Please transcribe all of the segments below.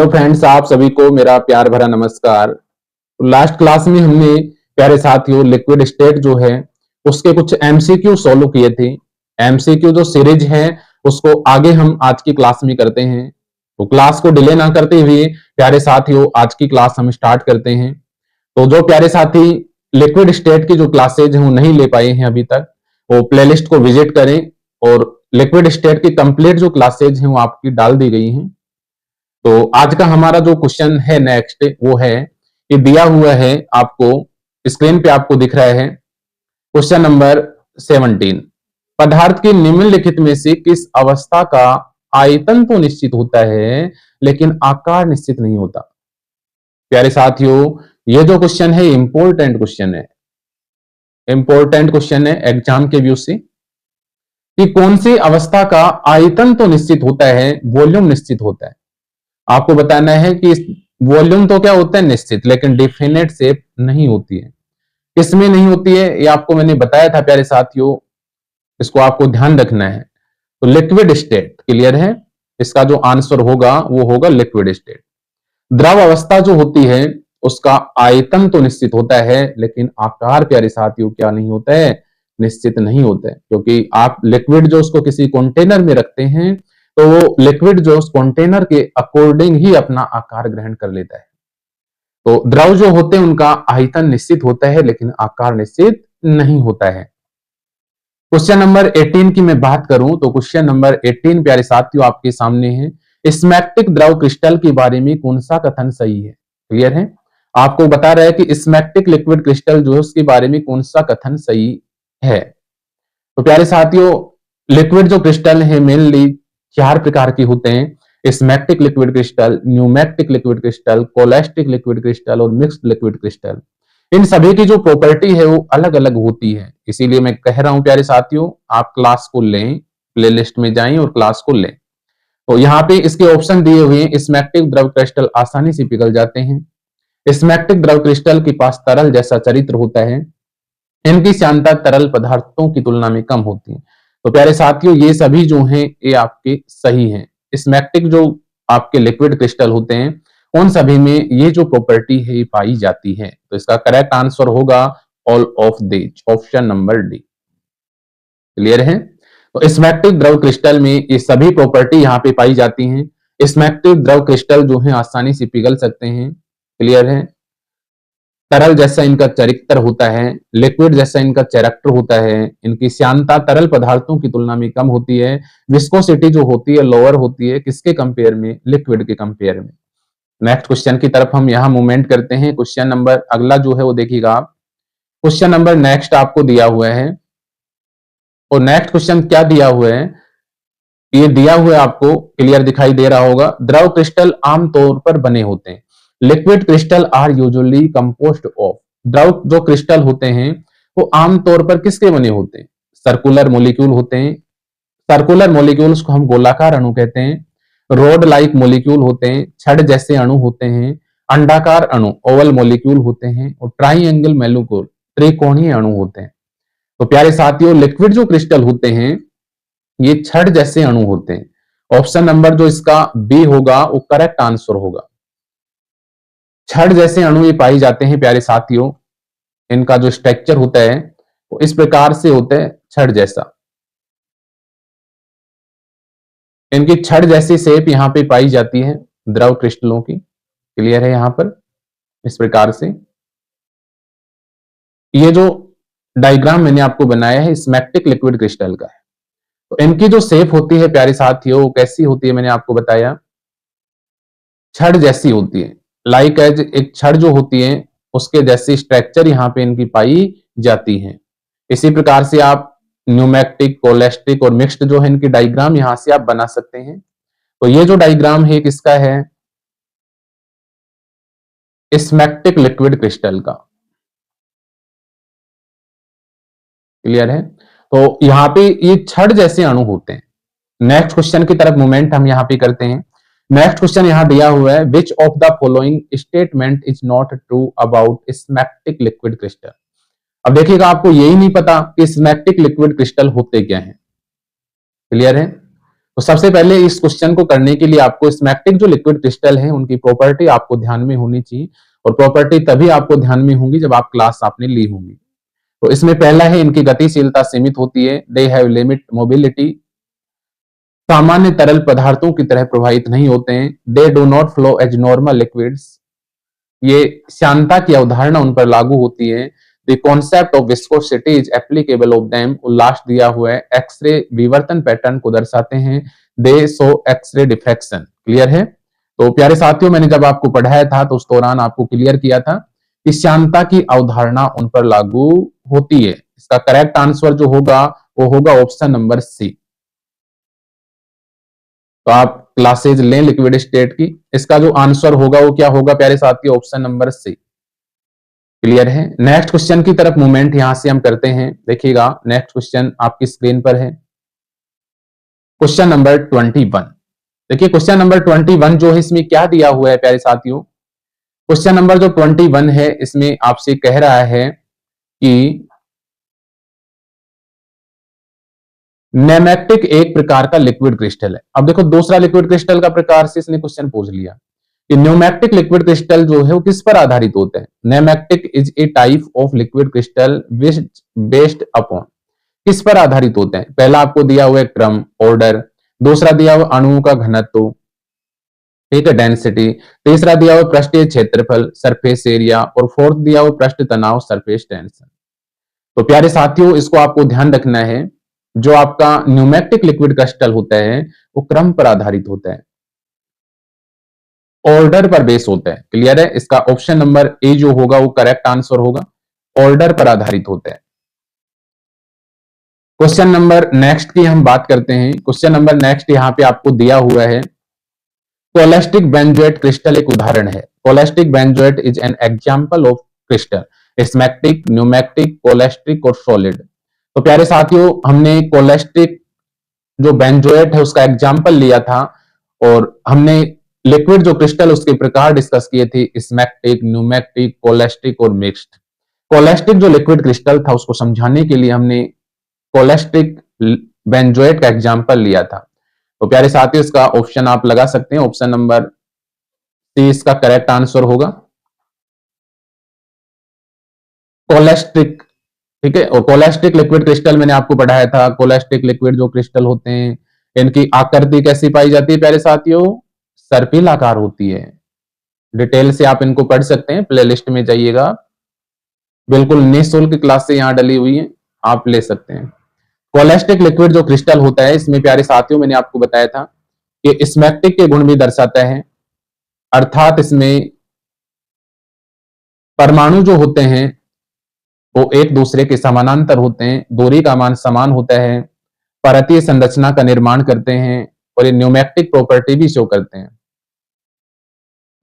Hello friends, आप सभी को मेरा प्यार भरा नमस्कार। तो लास्ट क्लास में हमने प्यारे साथियों लिक्विड स्टेट जो है उसके कुछ एमसीक्यू सॉल्व किए थे। एमसीक्यू जो सीरीज है उसको आगे हम आज की क्लास में करते हैं। तो क्लास को डिले ना करते हुए प्यारे साथियों आज की क्लास हम स्टार्ट करते हैं। तो जो प्यारे साथी लिक्विड स्टेट की जो क्लासेज हैं वो नहीं ले पाए हैं अभी तक, वो प्लेलिस्ट को विजिट करें और लिक्विड स्टेट की कंप्लीट जो क्लासेज हैं वो आपकी डाल दी गई हैं। तो आज का हमारा जो क्वेश्चन है नेक्स्ट वो है कि दिया हुआ है आपको स्क्रीन पे आपको दिख रहा है क्वेश्चन नंबर 17। पदार्थ के निम्नलिखित में से किस अवस्था का आयतन तो निश्चित होता है लेकिन आकार निश्चित नहीं होता। प्यारे साथियों, ये जो क्वेश्चन है इंपॉर्टेंट क्वेश्चन है, इंपॉर्टेंट क्वेश्चन है एग्जाम के व्यू से कि कौन सी अवस्था का आयतन तो निश्चित होता है, वॉल्यूम निश्चित होता है। आपको बताना है कि वॉल्यूम तो क्या होता है निश्चित, लेकिन डिफिनेट शेप नहीं होती है। किसमें नहीं होती है ये आपको मैंने बताया था प्यारे साथियों, इसको आपको ध्यान रखना है। तो लिक्विड स्टेट क्लियर है, इसका जो आंसर होगा वो होगा लिक्विड स्टेट। द्रव अवस्था जो होती है उसका आयतन तो निश्चित होता है लेकिन आकार प्यारे साथियों क्या नहीं होता है, निश्चित नहीं होता है। क्योंकि आप लिक्विड जो उसको किसी कंटेनर में रखते हैं तो वो लिक्विड जो उस कंटेनर के अकॉर्डिंग ही अपना आकार ग्रहण कर लेता है। तो द्रव जो होते हैं उनका आयतन निश्चित होता है लेकिन आकार निश्चित नहीं होता है। क्वेश्चन नंबर 18 की मैं बात करूं तो क्वेश्चन नंबर 18 प्यारे साथियों आपके सामने है, स्मैक्टिक द्रव क्रिस्टल के बारे में कौन सा कथन सही है। क्लियर है, आपको बता रहा है कि स्मैक्टिक लिक्विड क्रिस्टल जो है उसके बारे में कौन सा कथन सही है। तो प्यारे साथियों, लिक्विड जो क्रिस्टल है मेनली 4 प्रकार के होते हैं, smectic liquid crystal, nematic liquid crystal, cholesteric liquid crystal और मिक्स्ड लिक्विड क्रिस्टल। इन सभी की जो प्रॉपर्टी है वो अलग अलग होती है, इसीलिए मैं कह रहा हूं प्यारे साथियों आप क्लास को लें, प्लेलिस्ट में जाएं और क्लास को लें। तो यहाँ पे इसके ऑप्शन दिए हुए हैं। स्मैक्टिक द्रव क्रिस्टल आसानी से पिघल जाते हैं। स्मैक्टिक द्रव क्रिस्टल के पास तरल जैसा चरित्र होता है। इनकी श्यानता तरल पदार्थों की तुलना में कम होती है। तो प्यारे साथियों ये सभी जो हैं ये आपके सही हैं। स्मैक्टिक जो आपके लिक्विड क्रिस्टल होते हैं उन सभी में ये जो प्रॉपर्टी है ये पाई जाती है। तो इसका करेक्ट आंसर होगा all of these, option number D. Clear है, तो स्मैक्टिक द्रव क्रिस्टल में ये सभी प्रॉपर्टी यहाँ पे पाई जाती हैं। स्मैक्टिक द्रव क्रिस्टल जो है आसानी से पिघल सकते हैं। क्लियर है, तरल जैसा इनका चरित्र होता है, लिक्विड जैसा इनका कैरेक्टर होता है। इनकी श्यानता तरल पदार्थों की तुलना में कम होती है। विस्कोसिटी जो होती है लोअर होती है, किसके कंपेयर में, लिक्विड के कंपेयर में। नेक्स्ट क्वेश्चन की तरफ हम यहां मूवमेंट करते हैं। क्वेश्चन नंबर अगला जो है वो देखिएगा आप, क्वेश्चन नंबर नेक्स्ट आपको दिया हुआ है। और नेक्स्ट क्वेश्चन क्या दिया हुआ है, ये दिया हुआ है आपको क्लियर दिखाई दे रहा होगा। द्रव क्रिस्टल आमतौर पर बने होते हैं, liquid crystal are usually composed of. द्रव जो क्रिस्टल होते हैं वो आमतौर पर किसके बने होते हैं, सर्कुलर मॉलिक्यूल होते हैं। सर्कुलर मॉलिक्यूल्स को हम गोलाकार अणु कहते हैं। रोड लाइक मॉलिक्यूल होते हैं, छड़ जैसे अणु होते हैं। अंडाकार अणु ओवल मॉलिक्यूल होते हैं। और ट्राइएंगल मॉलिक्यूल त्रिकोणीय अणु होते हैं। तो प्यारे साथियों लिक्विड जो क्रिस्टल होते हैं ये छड़ जैसे अणु होते हैं। ऑप्शन नंबर जो इसका बी होगा वो करेक्ट आंसर होगा। छड़ जैसे अणु ये पाए जाते हैं प्यारे साथियों। इनका जो स्ट्रक्चर होता है वो इस प्रकार से होता है, छड़ जैसा। इनकी छड़ जैसी शेप यहां पे पाई जाती है द्रव क्रिस्टलों की। क्लियर है, यहां पर इस प्रकार से ये जो डायग्राम मैंने आपको बनाया है स्मैक्टिक लिक्विड क्रिस्टल का है। तो इनकी जो शेप होती है प्यारे साथियों वो कैसी होती है, मैंने आपको बताया छड़ जैसी होती है। लाइक एज एक छड़ जो होती है उसके जैसी स्ट्रक्चर यहाँ पे इनकी पाई जाती है। इसी प्रकार से आप न्यूमैक्टिक, कोलेस्टिक और मिक्स्ड जो है इनकी डायग्राम यहां से आप बना सकते हैं। तो ये जो डायग्राम है किसका है, स्मैक्टिक लिक्विड क्रिस्टल का। क्लियर है, तो यहाँ पे ये छड़ जैसे अणु होते हैं। नेक्स्ट क्वेश्चन की तरफ मूवमेंट हम यहाँ पे करते हैं। नेक्स्ट क्वेश्चन यहां दिया हुआ है, which of the following statement is not true about smectic liquid crystal. अब देखिएगा आपको यही नहीं पता कि स्मैक्टिक लिक्विड क्रिस्टल होते क्या हैं। क्लियर है, तो सबसे पहले इस क्वेश्चन को करने के लिए आपको स्मैग्मेटिक जो लिक्विड क्रिस्टल है उनकी प्रॉपर्टी आपको ध्यान में होनी चाहिए, और प्रॉपर्टी तभी आपको ध्यान में होंगी जब आप क्लास आपने ली होंगी। तो इसमें पहला है इनकी गतिशीलता सीमित होती है, दे हैव लिमिट मोबिलिटी, सामान्य तरल पदार्थों की तरह प्रवाहित नहीं होते हैं, they do not flow as normal liquids, ये श्यानता की अवधारणा उन पर लागू होती है, the concept of viscosity is applicable of them, last दिया हुआ है, एक्सरे विवर्तन पैटर्न को दर्शाते हैं, they show x ray diffraction. Clear है? तो प्यारे साथियों, मैंने जब आपको पढ़ाया था तो उस दौरान आपको क्लियर किया था कि श्यानता की अवधारणा उन पर लागू होती है। इसका करेक्ट आंसर जो होगा वो होगा ऑप्शन नंबर सी। तो आप क्लासेज लें लिक्विड स्टेट की, इसका जो आंसर होगा वो क्या होगा प्यारे साथियों? Option number C. क्लियर है? नेक्स्ट क्वेश्चन की तरफ मूवमेंट यहां से हम करते हैं। देखिएगा, नेक्स्ट क्वेश्चन आपकी स्क्रीन पर है, क्वेश्चन नंबर 21। देखिए क्वेश्चन नंबर 21 जो है इसमें क्या दिया हुआ है प्यारे साथियों? क्वेश्चन नंबर जो 21 है इसमें आपसे कह रहा है कि नेमैक्टिक एक प्रकार का लिक्विड क्रिस्टल है। अब देखो दूसरा लिक्विड क्रिस्टल का प्रकार से इसने क्वेश्चन पूछ लिया कि न्यूमैक्टिक लिक्विड क्रिस्टल जो है वो किस पर आधारित होते हैं। Nematic is a type of liquid crystal which based upon, किस पर आधारित होते हैं? पहला आपको दिया हुआ है क्रम, ऑर्डर, दूसरा दिया हुआ अणुओं का घनत्व, ठीक है, डेंसिटी, तीसरा दिया हुआ पृष्ठीय क्षेत्रफल, सरफेस एरिया, और फोर्थ दिया हुआ पृष्ठ तनाव, सरफेस टेंशन। तो प्यारे साथियों इसको आपको ध्यान रखना है, जो आपका न्यूमैक्टिक लिक्विड क्रिस्टल होता है वो क्रम पर आधारित होता है, ऑर्डर पर बेस होता है। क्लियर है? इसका ऑप्शन नंबर ए जो होगा वो करेक्ट आंसर होगा, ऑर्डर पर आधारित होता है। क्वेश्चन नंबर नेक्स्ट की हम बात करते हैं। क्वेश्चन नंबर नेक्स्ट यहां पे आपको दिया हुआ है, कोलेस्टिक बेंजोएट क्रिस्टल एक उदाहरण है। Cholesteric benzoate is an example of crystal, smectic, nematic, cholesteric और सॉलिड। तो प्यारे साथियों हमने कोलेस्टिक जो बेंजोएट है उसका एग्जांपल लिया था, और हमने लिक्विड जो क्रिस्टल उसके प्रकार डिस्कस किए थे, स्मैग्मेटिक, न्यूमैक्टिक, कोलेस्टिक और मिक्स्ड। कोलेस्टिक जो लिक्विड क्रिस्टल था उसको समझाने के लिए हमने कोलेस्टिक बेंजोएट का एग्जांपल लिया था। तो प्यारे साथियों इसका ऑप्शन आप लगा सकते हैं, ऑप्शन नंबर सी इसका करेक्ट आंसर होगा, कोलेस्टिक। ठीक है, और कोलेस्टिक लिक्विड क्रिस्टल मैंने आपको पढ़ाया था, कोलेस्टिक लिक्विड जो क्रिस्टल होते हैं इनकी आकृति कैसी पाई जाती है प्यारे साथियों? सर्पिल आकार होती है। डिटेल से आप इनको पढ़ सकते हैं, प्लेलिस्ट में जाइएगा, बिल्कुल निःशुल्क क्लास से यहाँ डली हुई है, आप ले सकते हैं। कोलेस्टिक लिक्विड जो क्रिस्टल होता है इसमें प्यारे साथियों मैंने आपको बताया था कि स्मैग्मेटिक के गुण भी दर्शाता है, अर्थात इसमें परमाणु जो होते हैं वो एक दूसरे के समानांतर होते हैं, दूरी का मान समान होता है, परतीय संरचना का निर्माण करते हैं, और ये न्यूमैक्टिक प्रॉपर्टी भी शो करते हैं।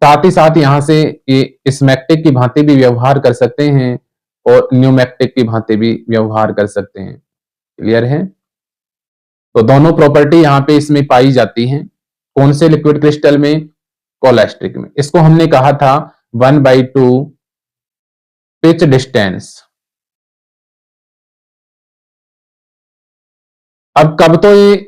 साथ ही साथ यहां से ये स्मैग्मेटिक की भांति भी व्यवहार कर सकते हैं और न्यूमैक्टिक की भांति भी व्यवहार कर सकते हैं। क्लियर है? तो दोनों प्रॉपर्टी यहां पे इसमें पाई जाती हैं। कौन से लिक्विड क्रिस्टल में? कोलेस्टिक में। इसको हमने कहा था 1/2 पिच डिस्टेंस। अब कब तो ये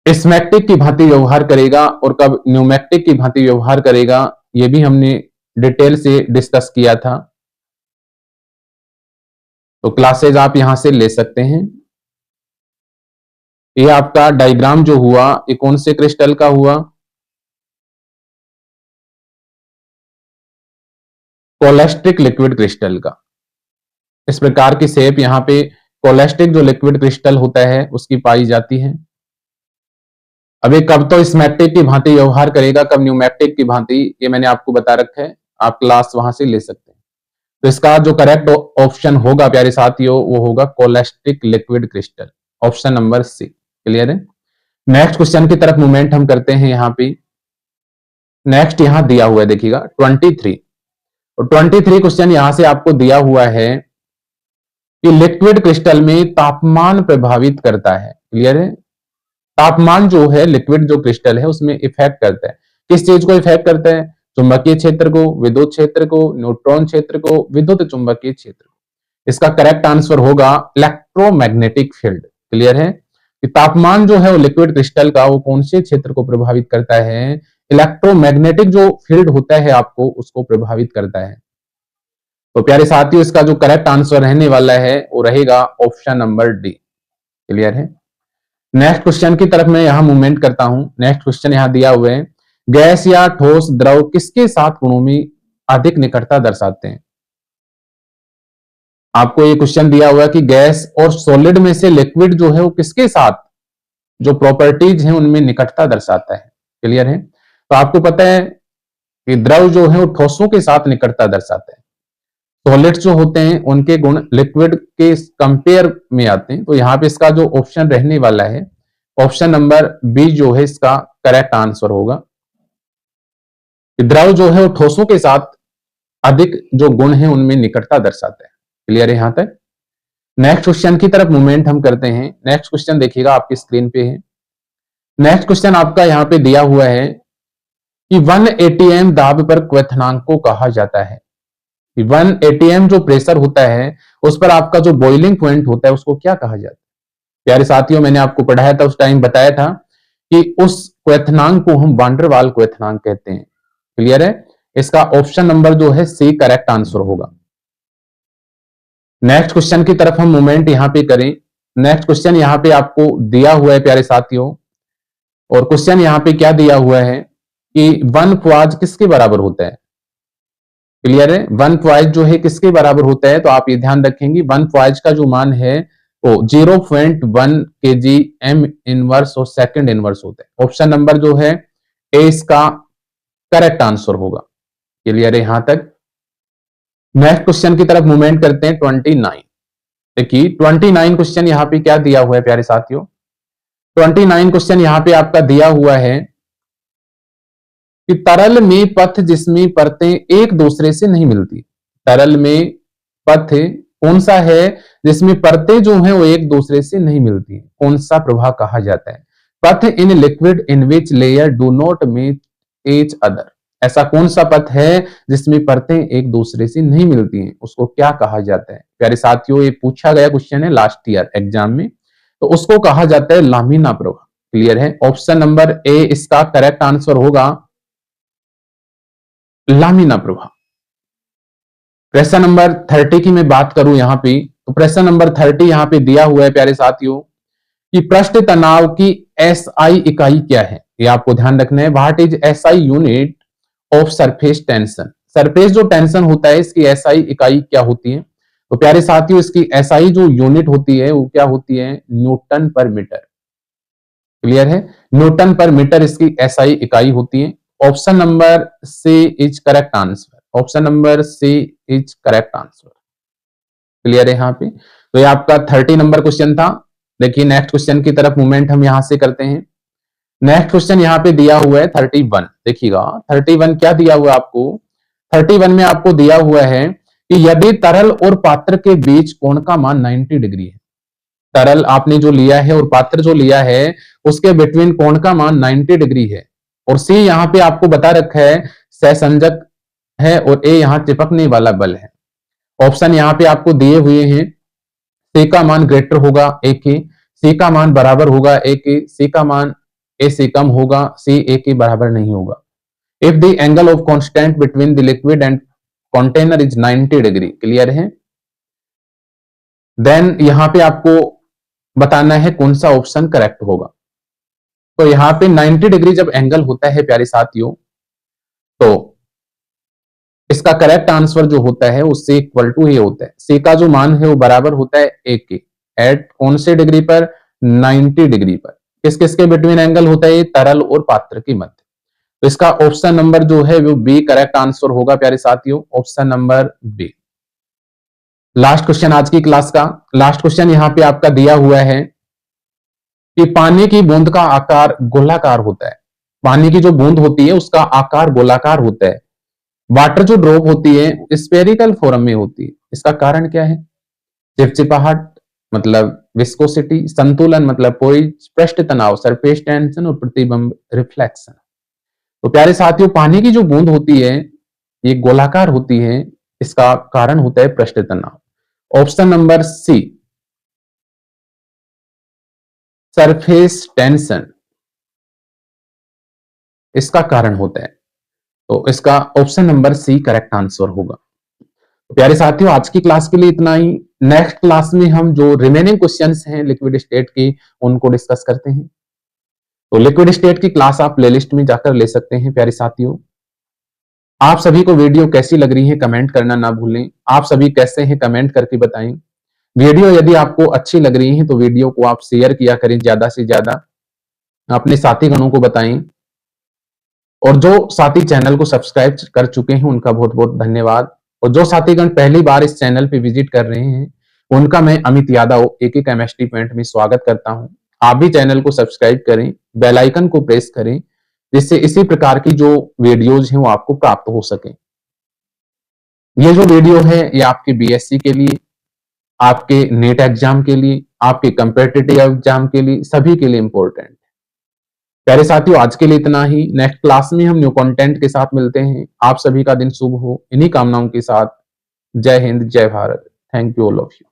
स्मैग्मेटिक की भांति व्यवहार करेगा और कब न्यूमैक्टिक की भांति व्यवहार करेगा, ये भी हमने डिटेल से डिस्कस किया था। तो क्लासेज आप यहां से ले सकते हैं। ये आपका डायग्राम जो हुआ ये कौन से क्रिस्टल का हुआ? कोलेस्टिक लिक्विड क्रिस्टल का। इस प्रकार की शेप यहां पे कोलेस्टिक जो लिक्विड क्रिस्टल होता है उसकी पाई जाती है। अभी कब तो स्मैग्मेटिक की भांति व्यवहार करेगा, कब न्यूमैक्टिक की भांति, ये मैंने आपको बता रखा है, आप क्लास वहां से ले सकते हैं। तो इसका जो करेक्ट ऑप्शन होगा प्यारे साथियों वो होगा cholesteric liquid crystal, option number C. Clear है? नेक्स्ट क्वेश्चन की तरफ मूवमेंट हम करते हैं। यहां पे नेक्स्ट यहां दिया हुआ है, देखिएगा 23, और 23 क्वेश्चन यहां से आपको दिया हुआ है कि लिक्विड क्रिस्टल में तापमान प्रभावित करता है। क्लियर है? तापमान जो है लिक्विड जो क्रिस्टल है उसमें इफेक्ट करता है। किस चीज को इफेक्ट करता है? चुंबकीय क्षेत्र को, विद्युत क्षेत्र को, न्यूट्रॉन क्षेत्र को, विद्युत चुंबकीय क्षेत्र को। इसका करेक्ट आंसर होगा इलेक्ट्रोमैग्नेटिक फील्ड। क्लियर है? कि तापमान जो है वो लिक्विड क्रिस्टल का वो कौन से क्षेत्र को प्रभावित करता है, इलेक्ट्रोमैग्नेटिक जो फील्ड होता है आपको उसको प्रभावित करता है। तो प्यारे साथियों, इसका जो करेक्ट आंसर रहने वाला है वो रहेगा ऑप्शन नंबर डी। क्लियर है। नेक्स्ट क्वेश्चन की तरफ मैं यहां मूवमेंट करता हूं। नेक्स्ट क्वेश्चन यहां दिया हुआ है, गैस या ठोस द्रव किसके साथ गुणों में अधिक निकटता दर्शाते हैं। आपको ये क्वेश्चन दिया हुआ है कि गैस और सॉलिड में से लिक्विड जो है वो किसके साथ जो प्रॉपर्टीज हैं उनमें निकटता दर्शाता है। क्लियर है। तो आपको पता है कि द्रव जो है वो ठोसों के साथ निकटता दर्शाता है, सॉलिड्स जो होते हैं उनके गुण लिक्विड के कंपेयर में आते हैं। तो यहाँ पे इसका जो ऑप्शन रहने वाला है, ऑप्शन नंबर बी जो है इसका करेक्ट आंसर होगा। द्रव जो है वो ठोसों के साथ अधिक जो गुण है उनमें निकटता दर्शाता है। क्लियर है यहां तक। नेक्स्ट क्वेश्चन की तरफ मूवमेंट हम करते हैं। नेक्स्ट क्वेश्चन देखिएगा आपकी स्क्रीन पे है। नेक्स्ट क्वेश्चन आपका यहां पे दिया हुआ है कि 1 atm दाब पर क्वथनांक को कहा जाता है। 1 atm जो प्रेशर होता है उस पर आपका जो बॉइलिंग पॉइंट होता है उसको क्या कहा जाता है। प्यारे साथियों, मैंने आपको पढ़ाया था, उस टाइम बताया था कि उस क्वथनांक को हम वांडरवाल क्वथनांक कहते हैं। क्लियर है। इसका ऑप्शन नंबर जो है सी करेक्ट आंसर होगा। नेक्स्ट क्वेश्चन की तरफ हम मूवमेंट यहां पे करें। नेक्स्ट क्वेश्चन यहां पे आपको दिया हुआ है प्यारे साथियों, और क्वेश्चन यहां पे क्या दिया हुआ है कि 1 क्वाज किसके बराबर होता है। क्लियर है। 1 क्वाज जो है किसके बराबर होता है, तो आप ये ध्यान रखेंगे 1 क्वाज का जो मान है वो 0.1 kg m इनवर्स और सेकंड इनवर्स होता है। ऑप्शन नंबर जो है ए इसका करेक्ट आंसर होगा। क्लियर है यहां तक। नेक्स्ट क्वेश्चन की तरफ मूवमेंट करते हैं 29। देखिए 29 क्वेश्चन यहां पे क्या दिया हुआ है प्यारे साथियों। 29 क्वेश्चन यहां पे आपका दिया हुआ है कि तरल में पथ जिसमें परतें एक दूसरे से नहीं मिलती। तरल में पथ कौन सा है जिसमें परतें जो हैं वो एक दूसरे से नहीं मिलती, कौन सा प्रवाह कहा जाता है। पथ in liquid in which layer do not meet each other. ऐसा कौन सा पथ है जिसमें परतें एक दूसरे से नहीं मिलती हैं, उसको क्या कहा जाता है। प्यारे साथियों, ये पूछा गया क्वेश्चन है लास्ट ईयर एग्जाम में, तो उसको कहा जाता है लामिना प्रवाह। क्लियर है। ऑप्शन नंबर ए इसका करेक्ट आंसर होगा, लामिना प्रवाह। प्रश्न नंबर 30 की मैं बात करूं यहां पे, तो प्रश्न नंबर 30 यहां पे दिया हुआ है प्यारे साथियों कि पृष्ठ तनाव की एसआई इकाई क्या है। ये आपको ध्यान रखना है। What is SI unit of surface tension. Surface जो टेंशन होता है इसकी एसआई इकाई क्या होती है। तो प्यारे साथियों, इसकी एसआई जो यूनिट होती है वो क्या होती है, न्यूटन पर मीटर। क्लियर है। न्यूटन पर मीटर इसकी एसआई इकाई होती है। Option number C is correct answer. Option number C is correct answer. Clear है यहाँ पे। तो ये आपका 30 नंबर क्वेश्चन था। देखिए नेक्स्ट क्वेश्चन की तरफ मूवमेंट हम यहां से करते हैं। नेक्स्ट क्वेश्चन यहाँ पे दिया हुआ है 31। देखिएगा 31 क्या दिया हुआ है आपको। 31 में आपको दिया हुआ है कि यदि तरल और पात्र के बीच कोण का मान 90 डिग्री है। तरल आपने जो लिया है और पात्र जो लिया है उसके बिटवीन कोण का मान 90 डिग्री है, और सी यहाँ पे आपको बता रखा है सहसंजक है, और ए यहाँ चिपकने वाला बल है। ऑप्शन यहाँ पे आपको दिए हुए हैं, सी का मान ग्रेटर होगा ए के, सी का मान बराबर होगा ए के, सी का मान ए से कम होगा, सी ए के बराबर नहीं होगा। If the angle of constant between the liquid and container is 90 degree. Clear है। देन यहां पे आपको बताना है कौन सा ऑप्शन करेक्ट होगा। तो यहां पे 90 डिग्री जब एंगल होता है प्यारे साथियों, तो इसका करेक्ट आंसर जो होता है उससे इक्वल टू ये होता है, सी का जो मान है वो बराबर होता है ए के। एट कौन से डिग्री पर, 90 डिग्री पर। किस किस के बिटवीन एंगल होता है, तरल और पात्र के मध्य। तो इसका ऑप्शन नंबर जो है वो बी करेक्ट आंसर होगा प्यारे साथियों, option number B. Last question आज की क्लास का, लास्ट क्वेश्चन यहां पे आपका दिया हुआ है कि पानी की बूंद का आकार गोलाकार होता है। पानी की जो बूंद होती है उसका आकार गोलाकार होता है। वाटर जो ड्रॉप होती है स्फेरिकल फॉर्म में होती है। इसका कारण क्या है, चिपचिपाहट मतलब विस्कोसिटी, संतुलन मतलब पोइज, पृष्ठ तनाव सरफेस टेंशन, और प्रतिबिंब रिफ्लेक्शन। तो प्यारे साथियों, पानी की जो बूंद होती है ये गोलाकार होती है, इसका कारण होता है पृष्ठ तनाव। Option number C surface tension इसका कारण होता है। तो इसका option number C correct answer होगा। तो प्यारे साथियों, आज की क्लास के लिए इतना ही। नेक्स्ट क्लास में हम जो रिमेनिंग क्वेश्चंस हैं लिक्विड स्टेट की, उनको डिस्कस करते हैं। तो लिक्विड स्टेट की क्लास आप प्लेलिस्ट में जाकर ले सकते हैं। प्यारे साथियों, आप सभी को वीडियो कैसी लग रही है कमेंट करना ना भूलें। आप सभी कैसे हैं कमेंट करके बताएं। वीडियो यदि आपको अच्छी लग रही है तो वीडियो को आप शेयर किया करें, ज्यादा से ज्यादा अपने साथी गणों को बताएं। और जो साथी चैनल को सब्सक्राइब कर चुके हैं उनका बहुत बहुत धन्यवाद। और जो साथीगण पहली बार इस चैनल पे विजिट कर रहे हैं उनका मैं अमित यादव एक केमिस्ट्री पॉइंट में स्वागत करता हूं। आप भी चैनल को सब्सक्राइब करें, बेल आइकन को प्रेस करें, जिससे इसी प्रकार की जो वीडियोज हैं वो आपको प्राप्त हो सके। ये जो वीडियो है ये आपके बीएससी के लिए, आपके नेट एग्जाम के लिए, आपके कंपेटिटिव एग्जाम के लिए, सभी के लिए इंपॉर्टेंट। प्यारे साथियों, आज के लिए इतना ही। नेक्स्ट क्लास में हम न्यू कंटेंट के साथ मिलते हैं। आप सभी का दिन शुभ हो, इन्हीं कामनाओं के साथ। जय हिंद, जय Bharat. Thank you all of you.